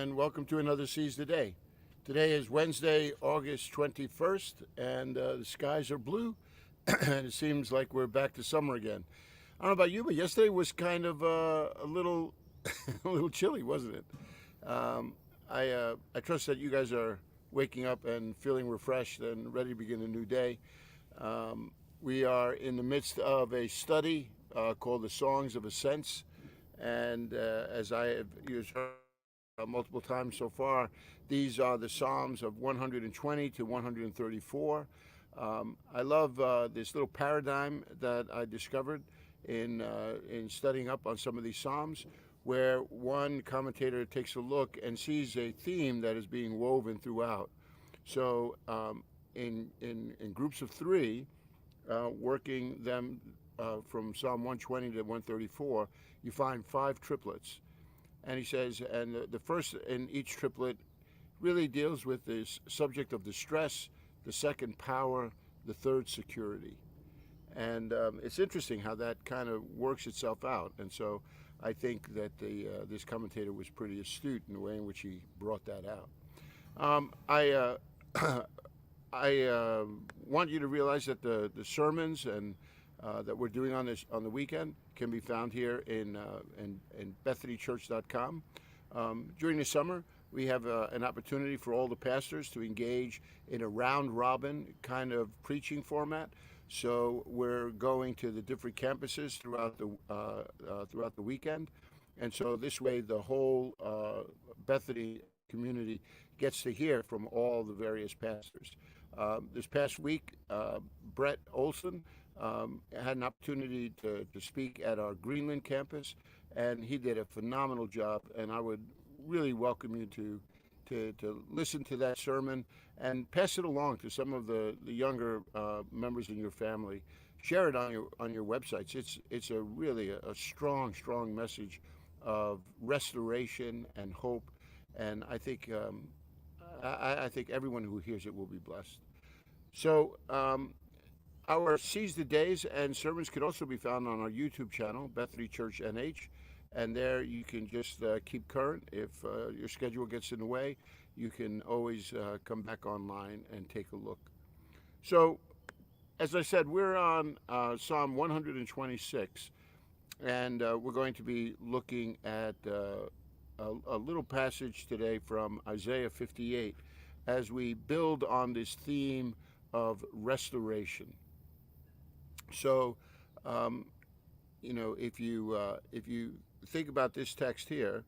and welcome to another Seize the Day. Today is Wednesday, August 21st, and the skies are blue, and it seems like we're back to summer again. I don't know about you, but yesterday was kind of a little, a little chilly, wasn't it? Um, I trust that you guys are waking up and feeling refreshed and ready to begin a new day. We are in the midst of a study called the Songs of ASCENTS, and as I have used multiple times so far, these are the Psalms of 120 to 134. I love this little paradigm that I discovered in studying up on some of these Psalms, where one commentator takes a look and sees a theme that is being woven throughout. So, in groups of three, working them from Psalm 120 to 134, you find five triplets. And he says, and the first in each triplet really deals with this subject of distress, the second power, the third security. And it's interesting how that kind of works itself out. And so I think that this commentator was pretty astute in the way in which he brought that out. I I want you to realize that the sermons and that we're doing on the weekend can be found here in BethanyChurch.com. During the summer, we have an opportunity for all the pastors to engage in a round robin kind of preaching format. So we're going to the different campuses throughout the weekend, and so this way the whole Bethany community gets to hear from all the various pastors. This past week, Brett Olson had an opportunity to speak at our Greenland campus, and he did a phenomenal job. And I would really welcome you to listen to that sermon and pass it along to some of the younger members in your family. Share it on your websites. It's a really a strong message of restoration and hope, and I think I think everyone who hears it will be blessed. So our Seize the Days and sermons can also be found on our YouTube channel, Bethany Church NH, and there you can just keep current. If your schedule gets in the way, you can always come back online and take a look. So, as I said, we're on Psalm 126, and we're going to be looking at a little passage today from Isaiah 58 as we build on this theme of restoration. So, if you think about this text here,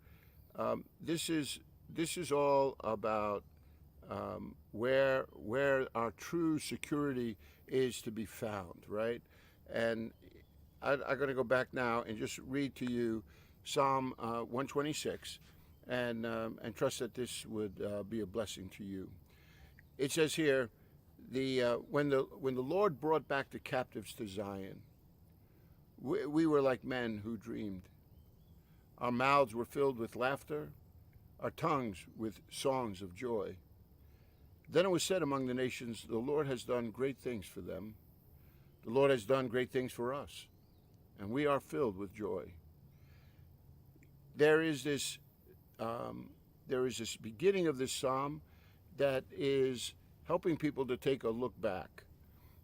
this is all about where our true security is to be found, right? And I'm going to go back now and just read to you Psalm 126, and trust that this would be a blessing to you. It says here, when the Lord brought back the captives to Zion, we were like men who dreamed. Our mouths were filled with laughter, our tongues with songs of joy. Then it was said among the nations, the Lord has done great things for them. The Lord has done great things for us, and we are filled with joy. There is this beginning of this psalm that is helping people to take a look back.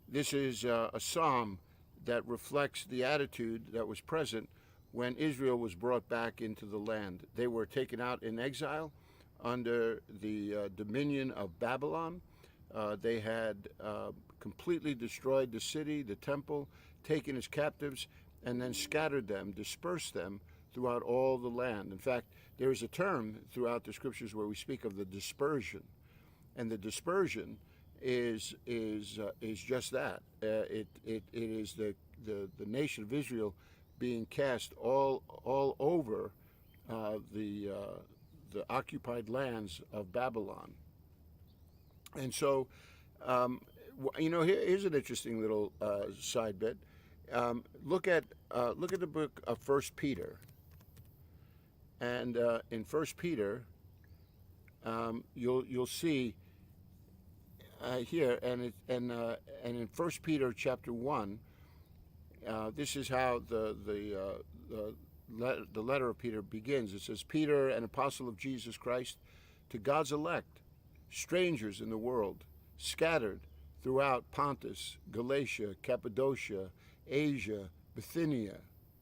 This is a psalm that reflects the attitude that was present when Israel was brought back into the land. They were taken out in exile under the dominion of Babylon. They had completely destroyed the city, the temple, taken as captives, and then scattered them, dispersed them throughout all the land. In fact, there is a term throughout the scriptures where we speak of the dispersion, and the dispersion is just that. It is the nation of Israel being cast all over the occupied lands of Babylon. And so, here's an interesting little side bit. Look at the book of First Peter, and in First Peter, you'll see here, and in First Peter chapter 1, this is how the the letter of Peter begins. It says, Peter, an apostle of Jesus Christ, to God's elect, strangers in the world, scattered throughout Pontus, Galatia, Cappadocia, Asia, Bithynia,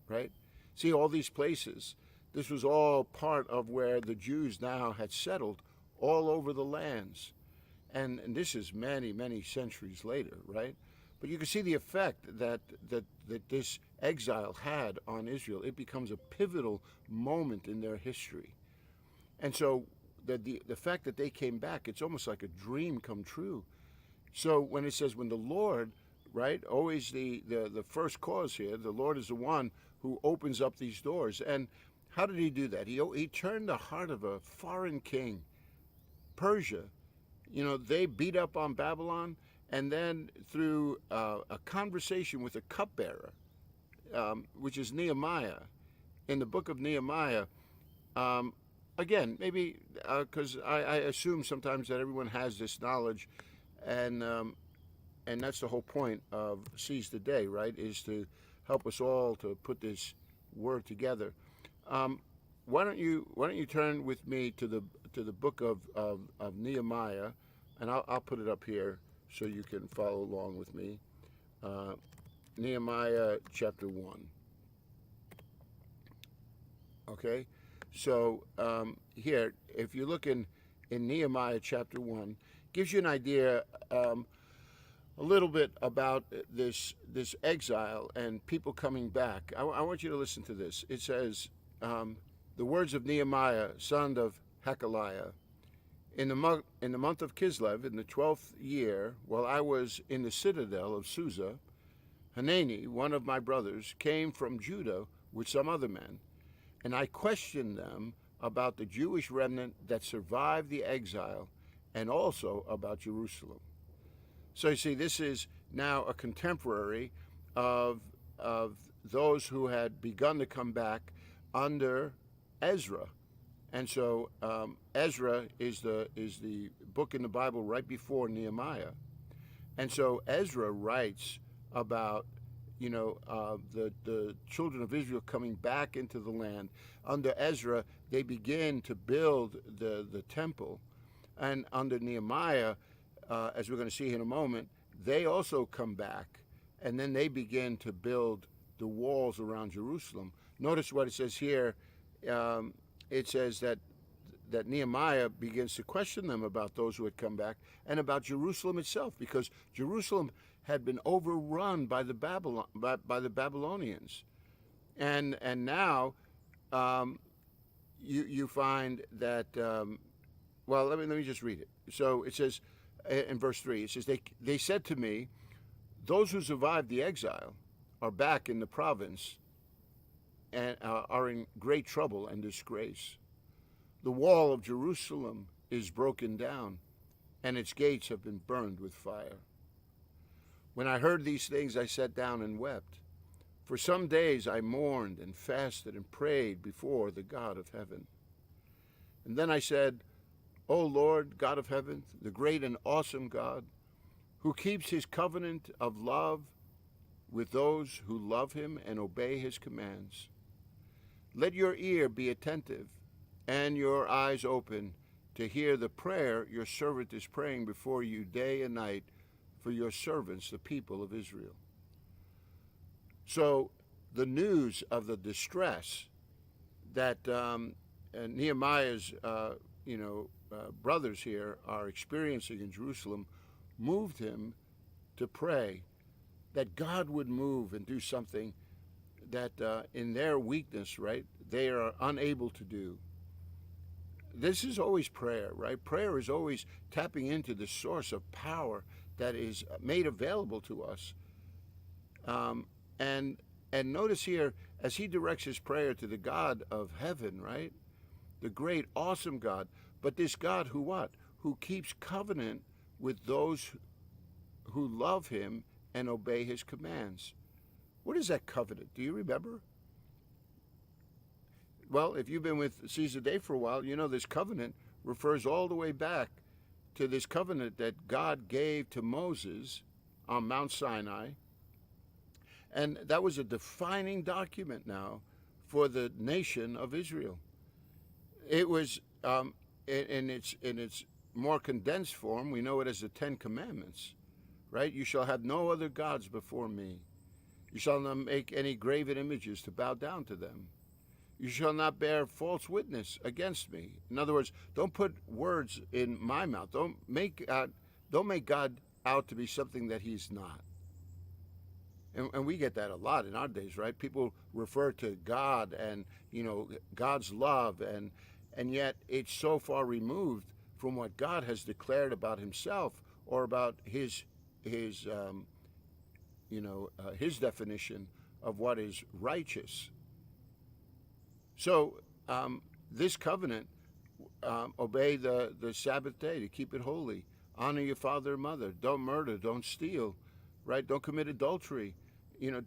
right? See, all these places, this was all part of where the Jews now had settled all over the lands. And this is many, many centuries later, right? But you can see the effect that this exile had on Israel. It becomes a pivotal moment in their history. And so the fact that they came back, it's almost like a dream come true. So when it says, when the Lord, right, always the first cause here, the Lord is the one who opens up these doors. And how did he do that? He turned the heart of a foreign king, Persia. You know, they beat up on Babylon, and then through a conversation with a cupbearer, which is Nehemiah, in the book of Nehemiah, again, maybe because I assume sometimes that everyone has this knowledge, and that's the whole point of Seize the Day, right, is to help us all to put this word together. Why don't you turn with me to the book of Nehemiah, and I'll put it up here so you can follow along with me. Nehemiah chapter 1. Okay, so here, if you look in Nehemiah chapter 1, gives you an idea a little bit about this exile and people coming back. I want you to listen to this. It says, the words of Nehemiah, son of Hakaliah, in the month of Kislev, in the 12th year, while I was in the citadel of Susa, Hanani, one of my brothers, came from Judah with some other men, and I questioned them about the Jewish remnant that survived the exile, and also about Jerusalem. So you see, this is now a contemporary of those who had begun to come back under Ezra. And so Ezra is the book in the Bible right before Nehemiah. And so Ezra writes about, the children of Israel coming back into the land. Under Ezra, they begin to build the temple. And under Nehemiah, as we're going to see in a moment, they also come back, and then they begin to build the walls around Jerusalem. Notice what it says here. It says that Nehemiah begins to question them about those who had come back and about Jerusalem itself, because Jerusalem had been overrun by the Babylonians, and now you find that. Well, let me just read it. So it says in verse 3, it says, they said to me, those who survived the exile are back in the province and are in great trouble and disgrace. The wall of Jerusalem is broken down, and its gates have been burned with fire. When I heard these things, I sat down and wept. For some days I mourned and fasted and prayed before the God of heaven. And then I said, O Lord, God of heaven, the great and awesome God, who keeps his covenant of love with those who love him and obey his commands, let your ear be attentive and your eyes open to hear the prayer your servant is praying before you day and night for your servants, the people of Israel. So the news of the distress that Nehemiah's brothers here are experiencing in Jerusalem moved him to pray that God would move and do something that in their weakness, right, they are unable to do. This is always prayer, right? Prayer is always tapping into the source of power that is made available to us. And notice here, as he directs his prayer to the God of heaven, right? The great, awesome God. But this God who what? Who keeps covenant with those who love him and obey his commands. What is that covenant? Do you remember? Well, if you've been with Seize the Day for a while, you know this covenant refers all the way back to this covenant that God gave to Moses on Mount Sinai. And that was a defining document now for the nation of Israel. It was in its more condensed form. We know it as the Ten Commandments, right? You shall have no other gods before me. You shall not make any graven images to bow down to them. You shall not bear false witness against me. In other words, don't put words in my mouth. Don't make God out to be something that he's not. And we get that a lot in our days, right? People refer to God and, God's love, and yet it's so far removed from what God has declared about himself or about his definition of what is righteous. So this covenant, obey the Sabbath day to keep it holy. Honor your father and mother. Don't murder. Don't steal, right? Don't commit adultery.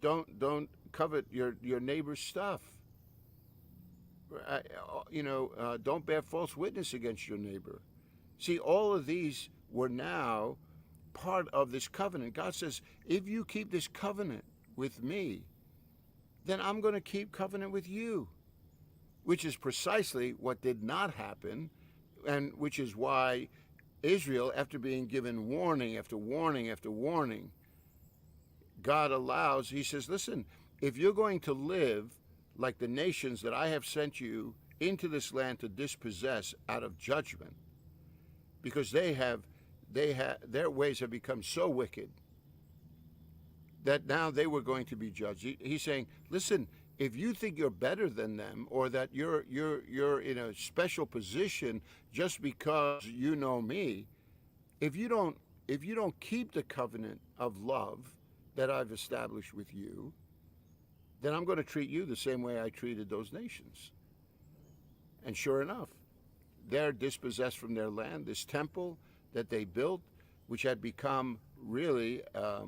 Don't covet your neighbor's stuff. Don't bear false witness against your neighbor. See, all of these were now part of this covenant. God says, if you keep this covenant with me, then I'm going to keep covenant with you, which is precisely what did not happen, and which is why Israel, after being given warning after warning after warning, God allows, he says, listen, if you're going to live like the nations that I have sent you into this land to dispossess out of judgment, because their ways have become so wicked that now they were going to be judged. He's saying, listen, if you think you're better than them, or that you're in a special position just because you know me, if you don't keep the covenant of love that I've established with you, then I'm going to treat you the same way I treated those nations. And sure enough, they're dispossessed from their land. This temple that they built, which had become really a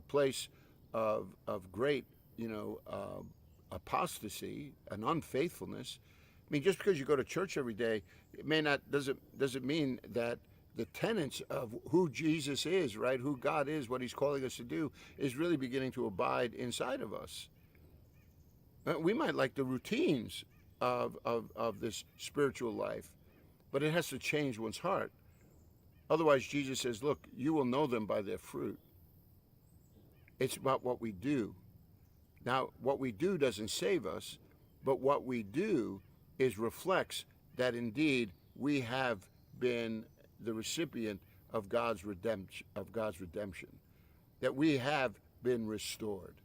place of great apostasy and unfaithfulness. I mean, just because you go to church every day, it doesn't mean that the tenets of who Jesus is, right, who God is, what he's calling us to do, is really beginning to abide inside of us. We might like the routines of this spiritual life, but it has to change one's heart. Otherwise, Jesus says, look, you will know them by their fruit. It's about what we do. Now, what we do doesn't save us, but what we do reflects that indeed we have been the recipient of God's redemption, that we have been restored.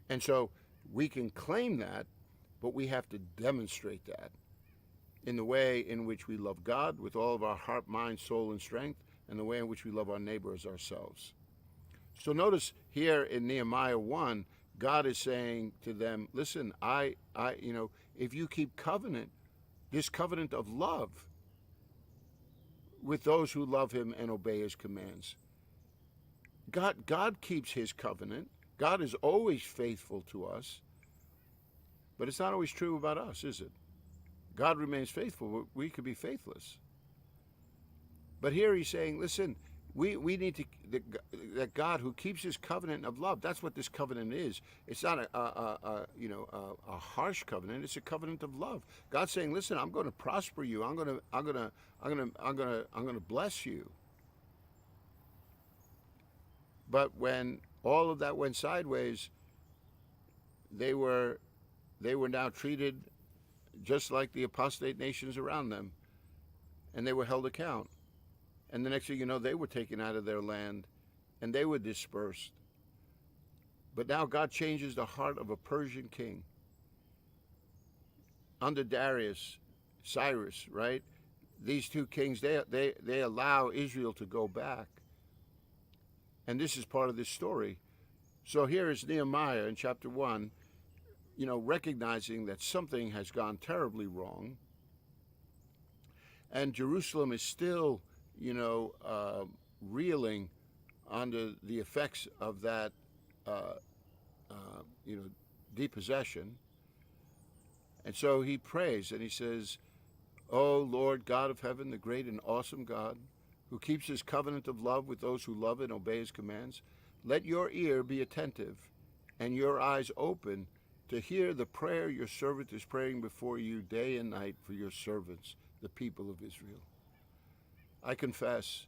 And so we can claim that, but we have to demonstrate that in the way in which we love God with all of our heart, mind, soul, and strength, and the way in which we love our neighbor as ourselves. So notice here in Nehemiah 1, God is saying to them, listen, if you keep this covenant of love with those who love him and obey his commands. God keeps his covenant. God is always faithful to us. But it's not always true about us, is it? God remains faithful. We could be faithless. But here he's saying, listen, we need that God who keeps his covenant of love. That's what this covenant is. It's not a harsh covenant. It's a covenant of love. God's saying, listen, I'm going to prosper you. I'm going to bless you. But when all of that went sideways, they were now treated just like the apostate nations around them, and they were held account. And the next thing you know, they were taken out of their land, and they were dispersed. But now God changes the heart of a Persian king. Under Darius, Cyrus, right? These two kings, they allow Israel to go back. And this is part of this story. So here is Nehemiah in chapter 1, recognizing that something has gone terribly wrong. And Jerusalem is still, reeling under the effects of that, depossession. And so he prays and he says, "O Lord God of heaven, the great and awesome God, who keeps his covenant of love with those who love and obey his commands, let your ear be attentive and your eyes open to hear the prayer your servant is praying before you day and night for your servants, the people of Israel. I confess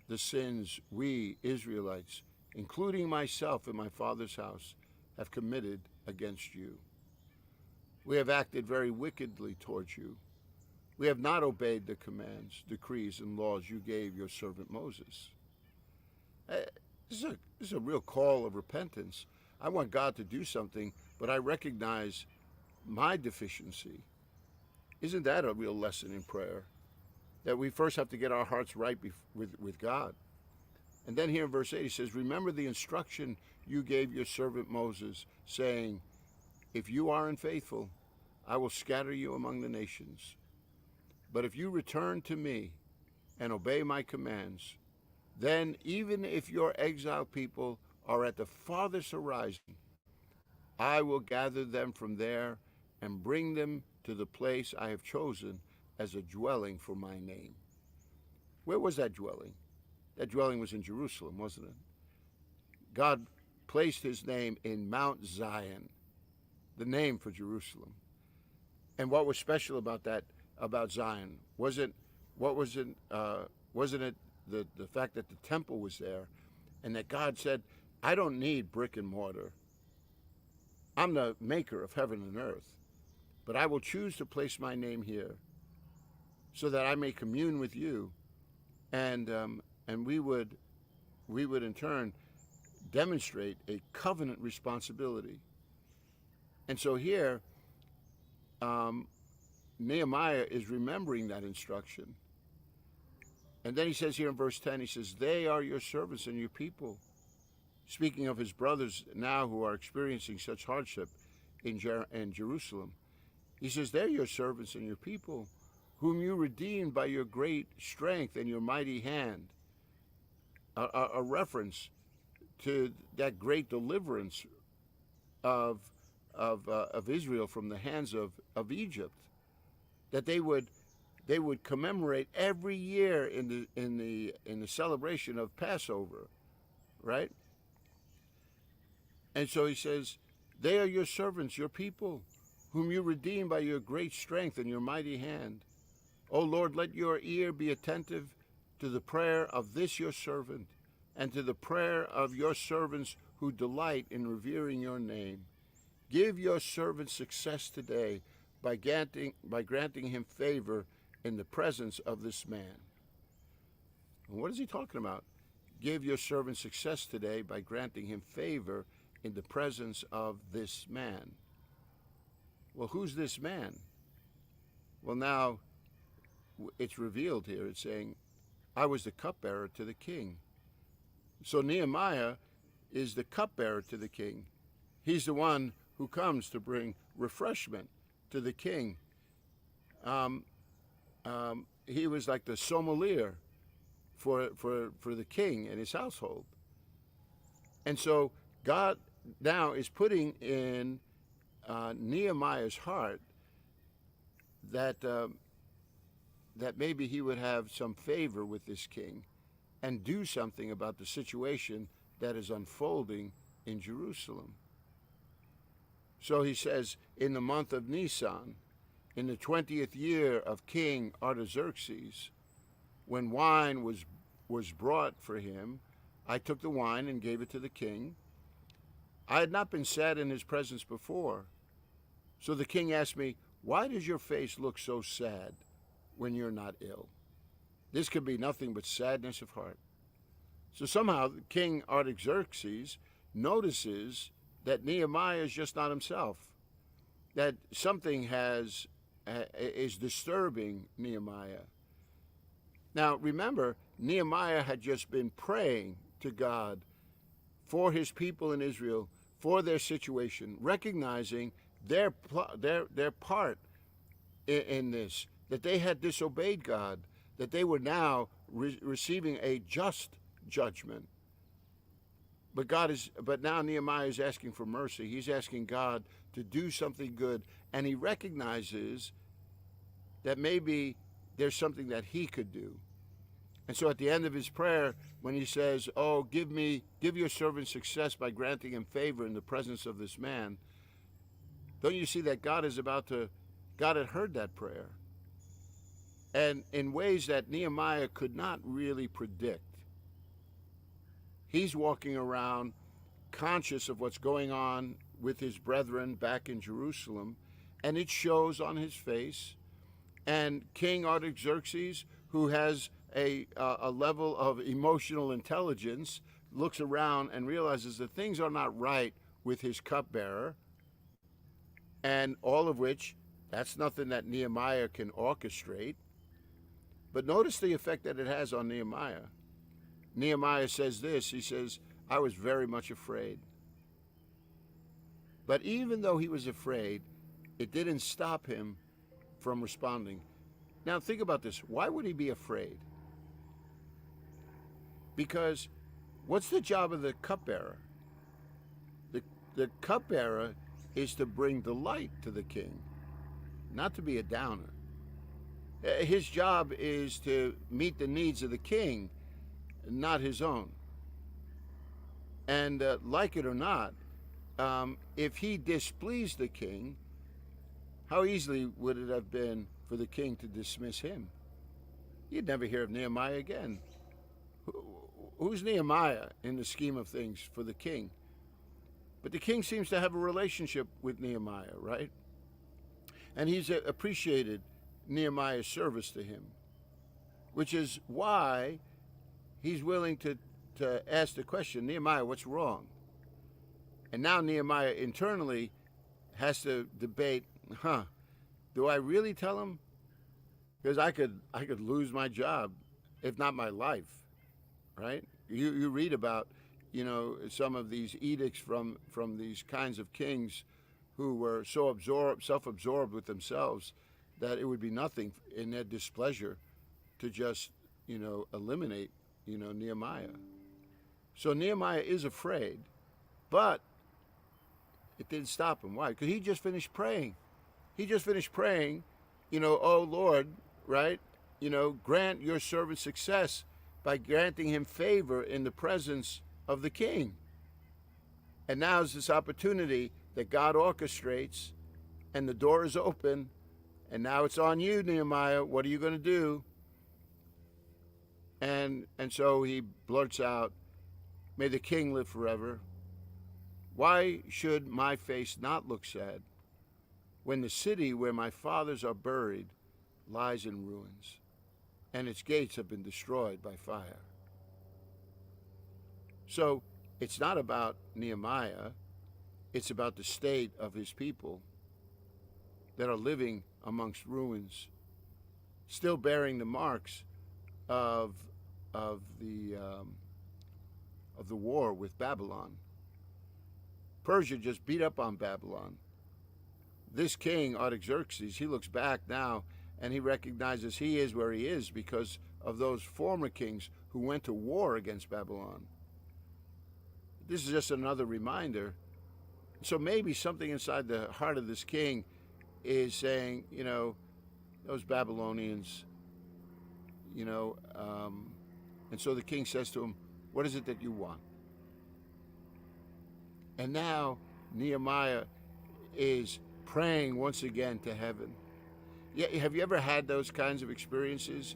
the sins we Israelites, including myself and my father's house, have committed against you. We have acted very wickedly towards you. We have not obeyed the commands, decrees, and laws you gave your servant Moses. This is a real call of repentance. I want God to do something, but I recognize my deficiency. Isn't that a real lesson in prayer? That we first have to get our hearts right with God. And then here in verse 8 he says, remember the instruction you gave your servant Moses, saying, if you are unfaithful, I will scatter you among the nations. But if you return to me and obey my commands, then even if your exiled people are at the farthest horizon, I will gather them from there and bring them to the place I have chosen as a dwelling for my name. Where was that dwelling? That dwelling was in Jerusalem, wasn't it? God placed his name in Mount Zion, the name for Jerusalem. And what was special about that, about Zion? Wasn't it the fact that the temple was there, and that God said, I don't need brick and mortar. I'm the maker of heaven and earth, but I will choose to place my name here so that I may commune with you, and we would in turn demonstrate a covenant responsibility. And so here, Nehemiah is remembering that instruction. And then he says here in verse 10, he says, they are your servants and your people. Speaking of his brothers now who are experiencing such hardship in Jerusalem, he says, they're your servants and your people, whom you redeemed by your great strength and your mighty hand. A reference to that great deliverance of Israel from the hands of Egypt, that they would commemorate every year in the celebration of Passover, right? And so he says, they are your servants, your people, whom you redeem by your great strength and your mighty hand. O Lord, let your ear be attentive to the prayer of this your servant, and to the prayer of your servants who delight in revering your name. Give your servant success today by granting him favor in the presence of this man. And what is he talking about? Give your servant success today by granting him favor in the presence of this man. Well, who's this man? Well, now it's revealed here. It's saying, I was the cupbearer to the king. So Nehemiah is the cupbearer to the king. He's the one who comes to bring refreshment to the king. He was like the sommelier for the king and his household. And so God now is putting in Nehemiah's heart that maybe he would have some favor with this king and do something about the situation that is unfolding in Jerusalem. So he says, in the month of Nisan, in the 20th year of King Artaxerxes, when wine was brought for him, I took the wine and gave it to the king. I had not been sad in his presence before. So the king asked me, why does your face look so sad when you're not ill? This could be nothing but sadness of heart. So somehow King Artaxerxes notices that Nehemiah is just not himself, that something is disturbing Nehemiah. Now remember, Nehemiah had just been praying to God for his people in Israel, for their situation, recognizing their part in this, that they had disobeyed God, that they were now receiving a just judgment. But now Nehemiah is asking for mercy. He's asking God to do something good, and he recognizes that maybe there's something that he could do. And so at the end of his prayer, when he says, "Oh, give your servant success by granting him favor in the presence of this man," don't you see that God had heard that prayer, and in ways that Nehemiah could not really predict. He's walking around conscious of what's going on with his brethren back in Jerusalem, and it shows on his face. And King Artaxerxes, who has a level of emotional intelligence, looks around and realizes that things are not right with his cupbearer, and all of which, that's nothing that Nehemiah can orchestrate. But notice the effect that it has on Nehemiah. Nehemiah says this, he says, "I was very much afraid." But even though he was afraid, it didn't stop him from responding. Now think about this. Why would he be afraid? Because what's the job of the cupbearer? The cupbearer is to bring delight to the king, not to be a downer. His job is to meet the needs of the king, not his own. And like it or not, if he displeased the king, how easily would it have been for the king to dismiss him? You'd never hear of Nehemiah again. Who's Nehemiah in the scheme of things for the king? But the king seems to have a relationship with Nehemiah, right? And he's appreciated Nehemiah's service to him, which is why he's willing to ask the question, "Nehemiah, what's wrong?" And now Nehemiah internally has to debate, do I really tell him? Because I could lose my job, if not my life, right? You read about, some of these edicts from these kinds of kings who were so self-absorbed with themselves that it would be nothing in their displeasure to just, eliminate, Nehemiah. So Nehemiah is afraid, but it didn't stop him. Why? Because he just finished praying. "Oh Lord," right? "Grant your servant success by granting him favor in the presence of the king." And now is this opportunity that God orchestrates, and the door is open, and now it's on you, Nehemiah. What are you going to do? And so he blurts out, "May the king live forever. Why should my face not look sad when the city where my fathers are buried lies in ruins, and its gates have been destroyed by fire?" So it's not about Nehemiah, it's about the state of his people that are living amongst ruins, still bearing the marks of the war with Babylon. Persia just beat up on Babylon. This king, Artaxerxes, he looks back now and he recognizes he is where he is because of those former kings who went to war against Babylon. This is just another reminder. So maybe something inside the heart of this king is saying, those Babylonians, and so the king says to him, "What is it that you want?" And now Nehemiah is praying once again to heaven. Yeah, have you ever had those kinds of experiences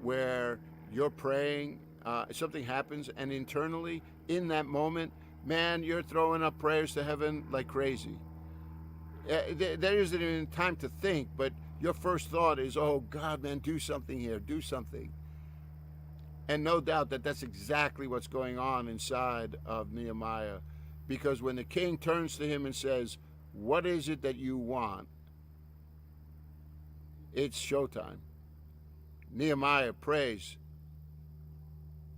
where you're praying, something happens, and internally, in that moment, man, you're throwing up prayers to heaven like crazy? There isn't even time to think, but your first thought is, "Oh God, man, do something here, do something." And no doubt that that's exactly what's going on inside of Nehemiah. Because when the king turns to him and says, "What is it that you want?" it's showtime. Nehemiah prays,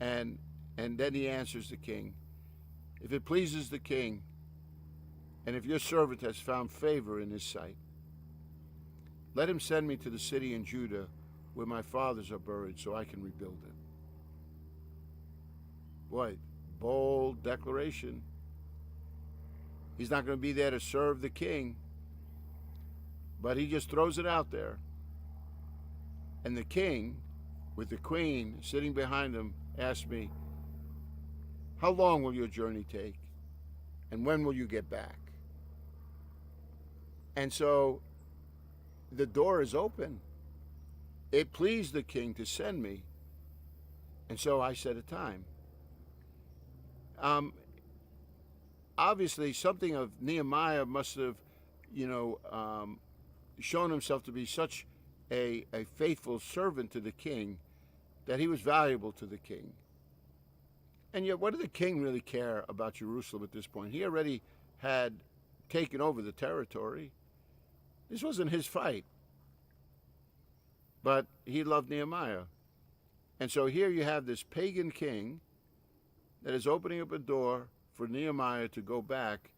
and then he answers the king. "If it pleases the king, and if your servant has found favor in his sight, let him send me to the city in Judah where my fathers are buried so I can rebuild it." Boy, bold declaration. He's not going to be there to serve the king, but he just throws it out there. And the king with the queen sitting behind him, asked me, "How long will your journey take? And when will you get back?" And so the door is open. It pleased the king to send me. And so I set a time. Um, Obviously, something of Nehemiah must have, you know, shown himself to be such a faithful servant to the king that he was valuable to the king. And yet, what did the king really care about Jerusalem at this point? He already had taken over the territory. This wasn't his fight. But he loved Nehemiah. And so here you have this pagan king that is opening up a door for Nehemiah to go back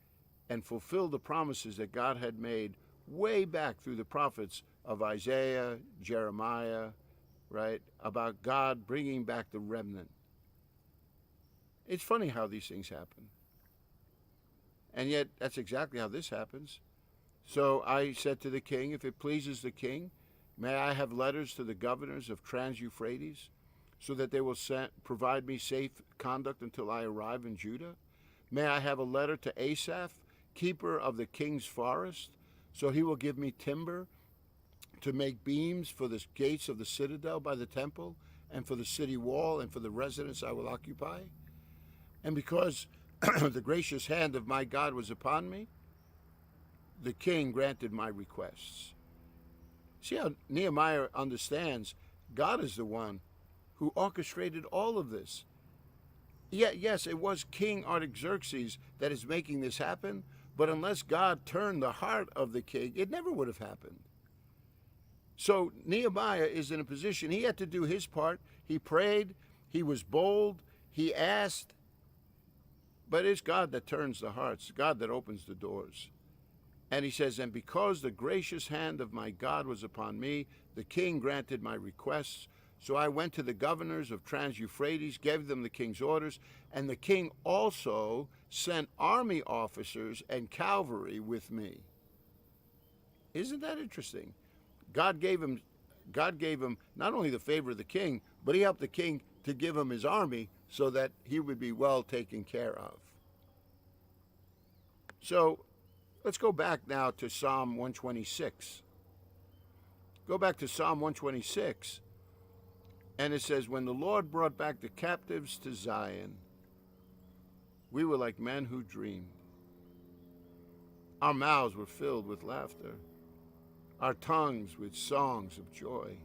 and fulfill the promises that God had made way back through the prophets of Isaiah, Jeremiah, right, about God bringing back the remnant. It's funny how these things happen. And yet, that's exactly how this happens. So I said to the king, if it pleases the king, may I have letters to the governors of Trans-Euphrates so that they will provide me safe conduct until I arrive in Judah? May I have a letter to Asaph, keeper of the king's forest, so he will give me timber to make beams for the gates of the citadel by the temple and for the city wall and for the residence I will occupy? And because the gracious hand of my God was upon me, the king granted my requests. See how Nehemiah understands God is the one who orchestrated all of this. Yeah, yes, it was King Artaxerxes that is making this happen, but unless God turned the heart of the king, it never would have happened. So Nehemiah is in a position, he had to do his part. He prayed, he was bold, he asked, but it's God that turns the hearts, God that opens the doors. And he says, and because the gracious hand of my God was upon me, the king granted my requests. So I went to the governors of Trans-Euphrates, gave them the king's orders, and the king also sent army officers and cavalry with me. Isn't that interesting? God gave him not only the favor of the king, but he helped the king to give him his army so that he would be well taken care of. So let's go back now to Psalm 126. Go back to Psalm 126. And it says, when the Lord brought back the captives to Zion, we were like men who dreamed. Our mouths were filled with laughter, our tongues with songs of joy.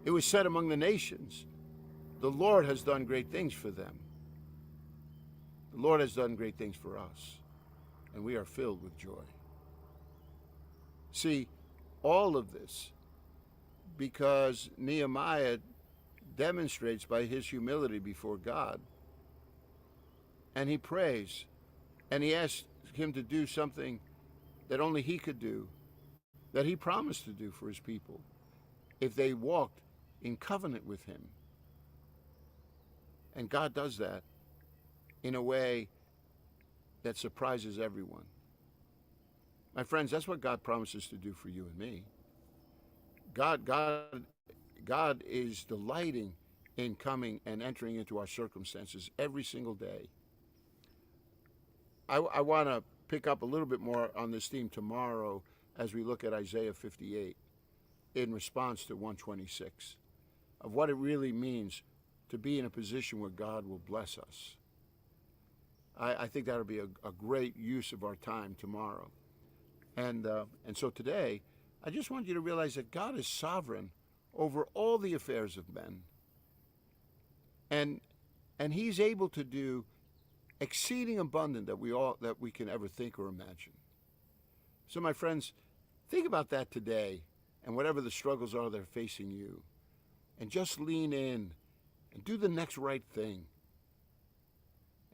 It was said among the nations, the Lord has done great things for them. The Lord has done great things for us, and we are filled with joy. See, all of this because Nehemiah demonstrates by his humility before God. And he prays, and he asks him to do something that only he could do, that he promised to do for his people if they walked in covenant with him. And God does that in a way that surprises everyone. My friends, that's what God promises to do for you and me. God is delighting in coming and entering into our circumstances every single day. I want to pick up a little bit more on this theme tomorrow as we look at Isaiah 58 in response to 126, of what it really means to be in a position where God will bless us. I think that'll be a great use of our time tomorrow. And so today, I just want you to realize that God is sovereign over all the affairs of men. And he's able to do exceeding abundant that we can ever think or imagine. So my friends, think about that today and whatever the struggles are that are facing you. And just lean in and do the next right thing.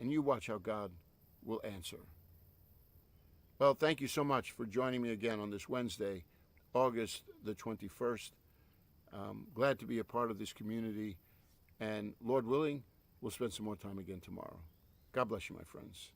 And you watch how God will answer. Well, thank you so much for joining me again on this Wednesday, August the 21st. Glad to be a part of this community. And Lord willing, we'll spend some more time again tomorrow. God bless you, my friends.